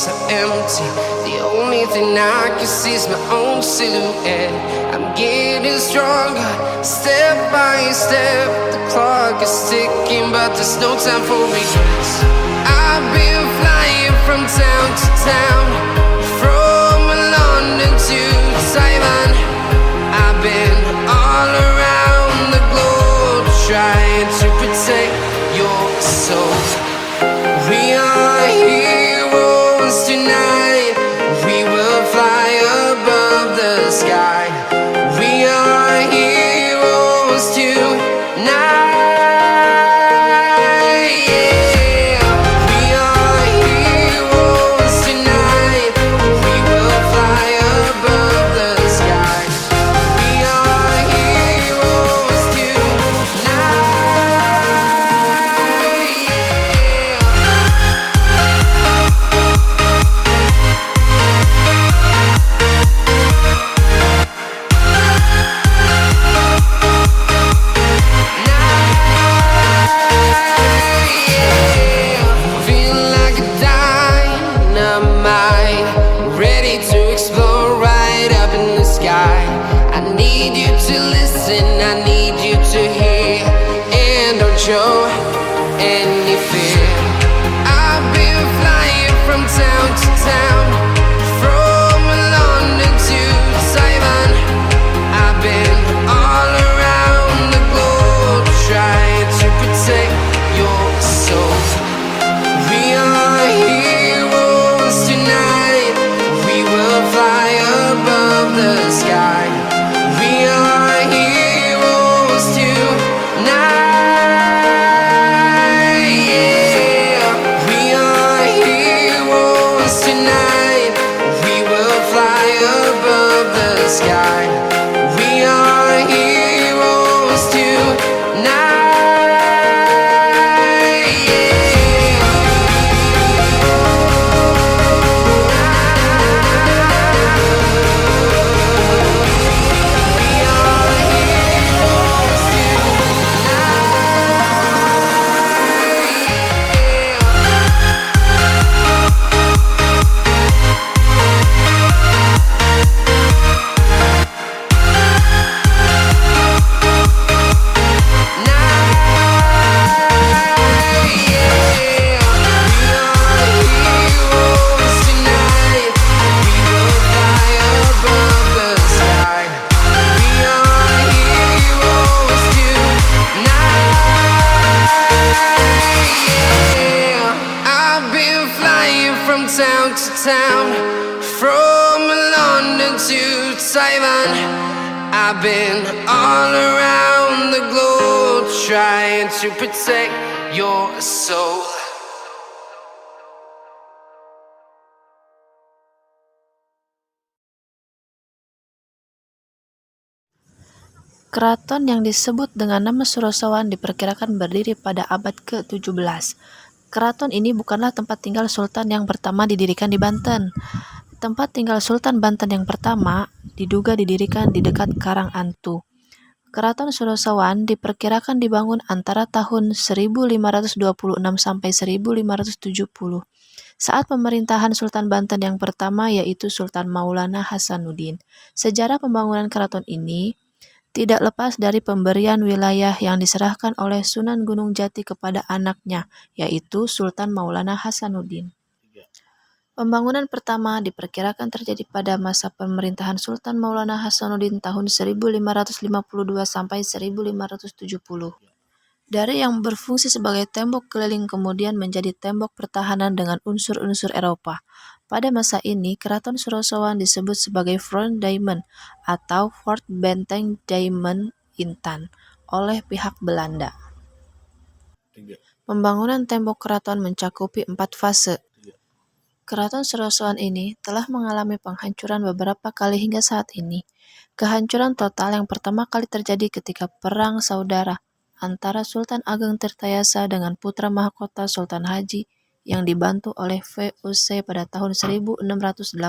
so empty. The only thing I can see is my own silhouette. I'm getting stronger, step by step. The clock is ticking, but there's no time for regrets. I've been flying from town to town, from London to Taiwan. I've been all around the globe, trying to protect your soul. We are heroes tonight. We will fly above the sky. We are heroes tonight. Yeah. We are heroes tonight. We will fly above the sky. We are heroes tonight. Feel like a dynamite, ready to explode right up in the sky. I need you to listen, I need you to hear, and don't show any fear. I've been flying from town to town, from London to Taiwan. I've been all around the globe, trying to protect your soul. We are heroes tonight. We will fly above the sky. We are heroes tonight. Yeah. We are heroes tonight. We will fly above the sky. We are heroes tonight. Town to town, from London to Taiwan. I've been all around the globe, trying to protect your soul. Keraton yang disebut dengan nama Surosowan diperkirakan berdiri pada abad ke-17. Keraton ini bukanlah tempat tinggal sultan yang pertama didirikan di Banten. Tempat tinggal Sultan Banten yang pertama diduga didirikan di dekat Karangantu. Keraton Surosowan diperkirakan dibangun antara tahun 1526 sampai 1570. Saat pemerintahan Sultan Banten yang pertama yaitu Sultan Maulana Hasanuddin. Sejarah pembangunan keraton ini tidak lepas dari pemberian wilayah yang diserahkan oleh Sunan Gunung Jati kepada anaknya, yaitu Sultan Maulana Hasanuddin. Pembangunan pertama diperkirakan terjadi pada masa pemerintahan Sultan Maulana Hasanuddin tahun 1552 sampai 1570. Dari yang berfungsi sebagai tembok keliling kemudian menjadi tembok pertahanan dengan unsur-unsur Eropa. Pada masa ini, Keraton Surosowan disebut sebagai Front Diamond atau Fort Benteng Diamond Intan oleh pihak Belanda. Pembangunan tembok keraton mencakupi 4 fase. Keraton Surosowan ini telah mengalami penghancuran beberapa kali hingga saat ini. Kehancuran total yang pertama kali terjadi ketika Perang Saudara antara Sultan Ageng Tirtayasa dengan putra mahkota Sultan Haji yang dibantu oleh VOC pada tahun 1680.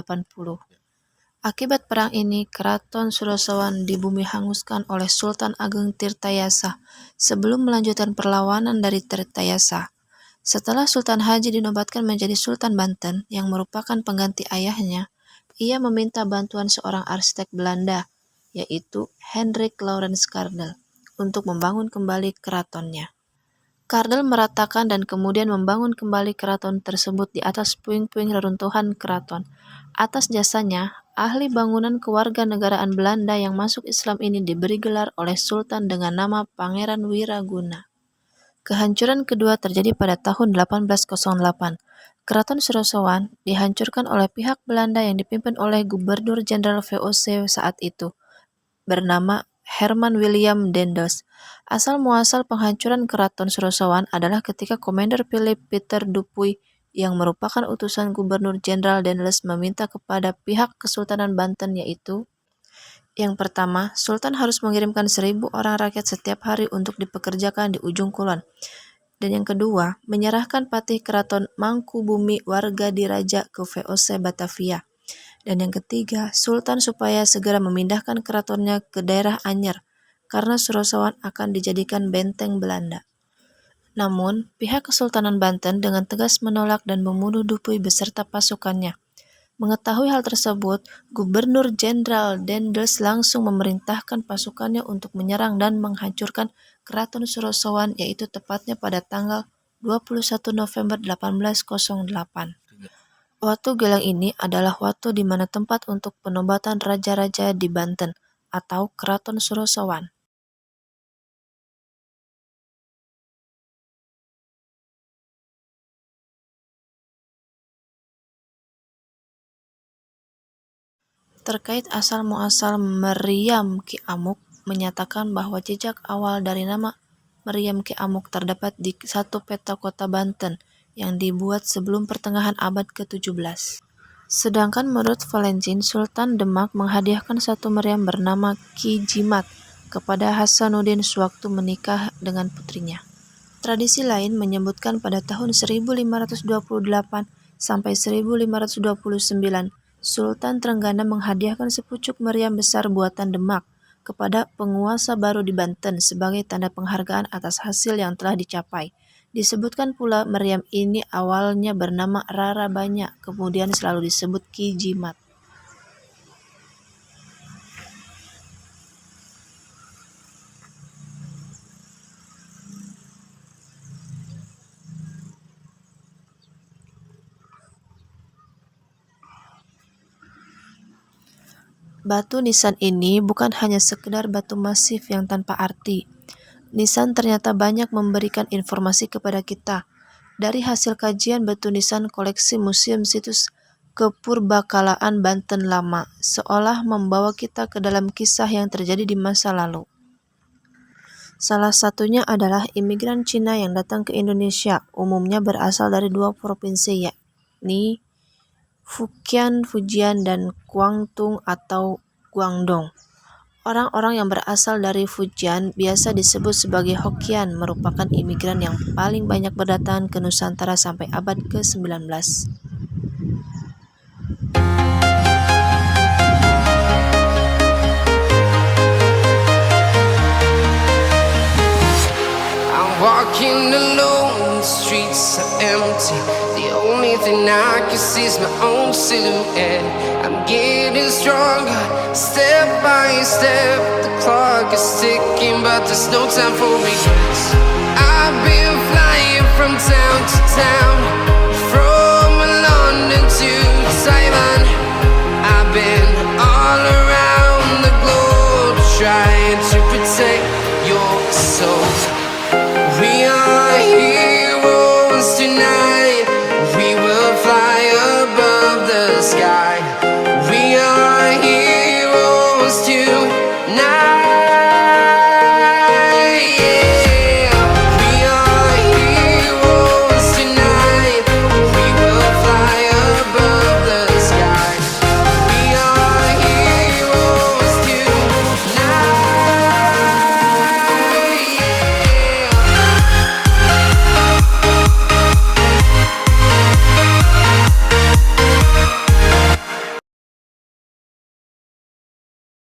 Akibat perang ini, Keraton Surosowan di bumi hanguskan oleh Sultan Ageng Tirtayasa sebelum melanjutkan perlawanan dari Tirtayasa. Setelah Sultan Haji dinobatkan menjadi Sultan Banten yang merupakan pengganti ayahnya, ia meminta bantuan seorang arsitek Belanda, yaitu Hendrik Laurens Kardel, untuk membangun kembali keratonnya. Kardel meratakan dan kemudian membangun kembali keraton tersebut di atas puing-puing reruntuhan keraton. Atas jasanya, ahli bangunan kewarganegaraan Belanda yang masuk Islam ini diberi gelar oleh Sultan dengan nama Pangeran Wiraguna. Kehancuran kedua terjadi pada tahun 1808. Keraton Surosowan dihancurkan oleh pihak Belanda yang dipimpin oleh Gubernur Jenderal VOC saat itu, bernama Herman William Daendels. Asal muasal penghancuran Keraton Surosowan adalah ketika Komander Philip Peter Dupuy yang merupakan utusan Gubernur Jenderal Daendels meminta kepada pihak Kesultanan Banten, yaitu yang pertama, Sultan harus mengirimkan 1.000 orang rakyat setiap hari untuk dipekerjakan di ujung kulon. Dan yang kedua, menyerahkan patih keraton Mangkubumi warga diraja ke VOC Batavia. Dan yang ketiga, Sultan supaya segera memindahkan keratonnya ke daerah Anyer, karena Surosowan akan dijadikan benteng Belanda. Namun, pihak Kesultanan Banten dengan tegas menolak dan membunuh Dupuy beserta pasukannya. Mengetahui hal tersebut, Gubernur Jenderal Daendels langsung memerintahkan pasukannya untuk menyerang dan menghancurkan Keraton Surosowan, yaitu tepatnya pada tanggal 21 November 1808. Watu Gelang ini adalah watu di mana tempat untuk penobatan raja-raja di Banten atau Keraton Surosowan. Terkait asal-muasal Meriam Ki Amuk, menyatakan bahwa jejak awal dari nama Meriam Ki Amuk terdapat di satu peta kota Banten yang dibuat sebelum pertengahan abad ke-17. Sedangkan menurut Valentin, Sultan Demak menghadiahkan satu meriam bernama Ki Jimat kepada Hasanuddin sewaktu menikah dengan putrinya. Tradisi lain menyebutkan pada tahun 1528 sampai 1529, Sultan Trenggana menghadiahkan sepucuk meriam besar buatan Demak kepada penguasa baru di Banten sebagai tanda penghargaan atas hasil yang telah dicapai. Disebutkan pula meriam ini awalnya bernama Rara Banyak, kemudian selalu disebut Ki Jimat. Batu nisan ini bukan hanya sekedar batu masif yang tanpa arti. Nisan ternyata banyak memberikan informasi kepada kita. Dari hasil kajian batu nisan koleksi Museum Situs Kepurbakalaan Banten Lama, seolah membawa kita ke dalam kisah yang terjadi di masa lalu. Salah satunya adalah imigran Cina yang datang ke Indonesia, umumnya berasal dari dua provinsi, yakni Fujian dan Guangdong atau Guangdong. Orang-orang yang berasal dari Fujian biasa disebut sebagai Hokkien, merupakan imigran yang paling banyak berdatangan ke Nusantara sampai abad ke-19. Walking alone, the streets are empty. The only thing I can see is my own silhouette. I'm getting stronger, step by step. The clock is ticking, but there's no time for regrets. I've been flying from town to town,